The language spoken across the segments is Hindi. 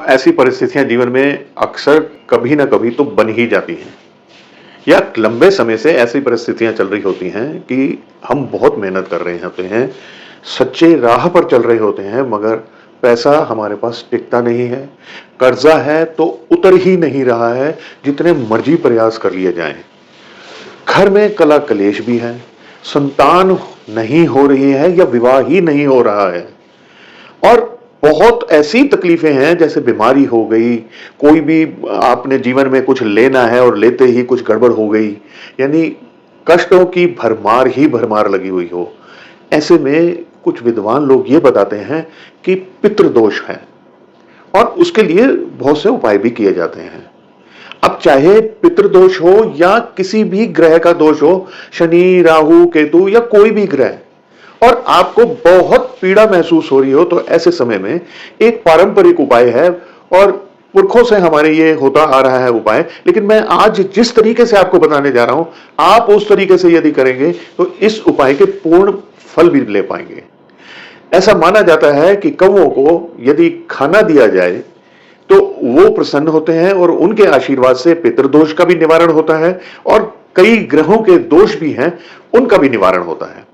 ऐसी परिस्थितियां जीवन में अक्सर कभी ना कभी तो बन ही जाती हैं, या लंबे समय से ऐसी परिस्थितियां चल रही होती हैं कि हम बहुत मेहनत कर रहे होते हैं, सच्चे राह पर चल रहे होते हैं, मगर पैसा हमारे पास टिकता नहीं है। कर्जा है तो उतर ही नहीं रहा है, जितने मर्जी प्रयास कर लिए जाएं। घर में कला कलेश भी है, संतान नहीं हो रही है या विवाह ही नहीं हो रहा है, और बहुत ऐसी तकलीफें हैं जैसे बीमारी हो गई, कोई भी आपने जीवन में कुछ लेना है और लेते ही कुछ गड़बड़ हो गई, यानी कष्टों की भरमार ही भरमार लगी हुई हो। ऐसे में कुछ विद्वान लोग ये बताते हैं कि पितृदोष है और उसके लिए बहुत से उपाय भी किए जाते हैं। अब चाहे पितृदोष हो या किसी भी ग्रह का दोष हो, शनि, राहु, केतु या कोई भी ग्रह, और आपको बहुत पीड़ा महसूस हो रही हो, तो ऐसे समय में एक पारंपरिक उपाय है और पुरखों से हमारे ये होता आ रहा है उपाय, लेकिन मैं आज जिस तरीके से आपको बताने जा रहा हूं, आप उस तरीके से यदि करेंगे तो इस उपाय के पूर्ण फल भी ले पाएंगे। ऐसा माना जाता है कि कौवों को यदि खाना दिया जाए तो वो प्रसन्न होते हैं और उनके आशीर्वाद से पितृदोष का भी निवारण होता है और कई ग्रहों के दोष भी हैं, उनका भी निवारण होता है।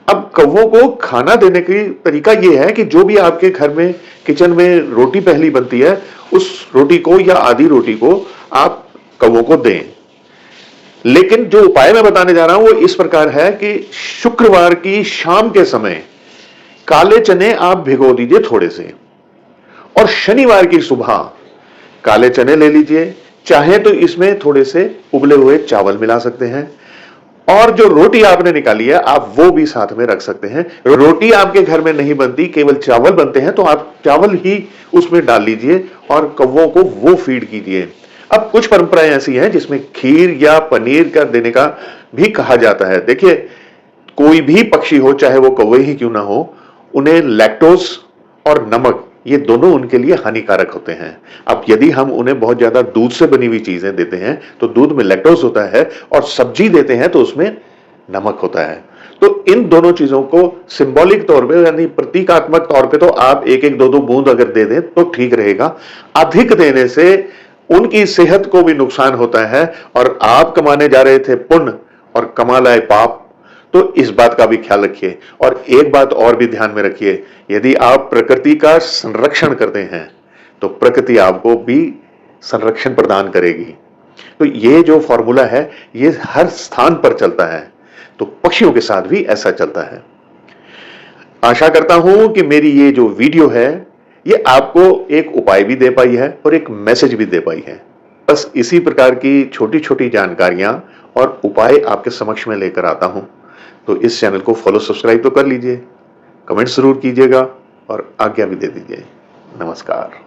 अब कौवों को खाना देने की तरीका यह है कि जो भी आपके घर में किचन में रोटी पहली बनती है, उस रोटी को या आधी रोटी को आप कौवों को दें। लेकिन जो उपाय मैं बताने जा रहा हूं वो इस प्रकार है कि शुक्रवार की शाम के समय काले चने आप भिगो दीजिए थोड़े से, और शनिवार की सुबह काले चने ले लीजिए, चाहे तो इसमें थोड़े से उबले हुए चावल मिला सकते हैं, और जो रोटी आपने निकाली है आप वो भी साथ में रख सकते हैं। रोटी आपके घर में नहीं बनती, केवल चावल बनते हैं, तो आप चावल ही उसमें डाल लीजिए और कौवों को वो फीड कीजिए। अब कुछ परंपराएं ऐसी हैं जिसमें खीर या पनीर का देने का भी कहा जाता है। देखिए, कोई भी पक्षी हो, चाहे वो कौवे ही क्यों ना हो, उन्हें लैक्टोज और नमक ये दोनों उनके लिए हानिकारक होते हैं। अब यदि हम उन्हें बहुत ज्यादा दूध से बनी हुई चीजें देते हैं तो दूध में लैक्टोज होता है, और सब्जी देते हैं तो उसमें नमक होता है। तो इन दोनों चीजों को सिंबॉलिक तौर पे यानी प्रतीकात्मक तौर पे तो आप एक एक दो दो बूंद अगर दे दें तो ठीक रहेगा। अधिक देने से उनकी सेहत को भी नुकसान होता है, और आप कमाने जा रहे थे पुण्य और कमा लाए पाप, तो इस बात का भी ख्याल रखिए। और एक बात और भी ध्यान में रखिए, यदि आप प्रकृति का संरक्षण करते हैं तो प्रकृति आपको भी संरक्षण प्रदान करेगी। तो ये जो फॉर्मूला है ये हर स्थान पर चलता है, तो पक्षियों के साथ भी ऐसा चलता है। आशा करता हूं कि मेरी ये जो वीडियो है ये आपको एक उपाय भी दे पाई है और एक मैसेज भी दे पाई है। बस इसी प्रकार की छोटी छोटी जानकारियां और उपाय आपके समक्ष में लेकर आता हूं, तो इस चैनल को फॉलो सब्सक्राइब तो कर लीजिए, कमेंट जरूर कीजिएगा और आज्ञा भी दे दीजिए। नमस्कार।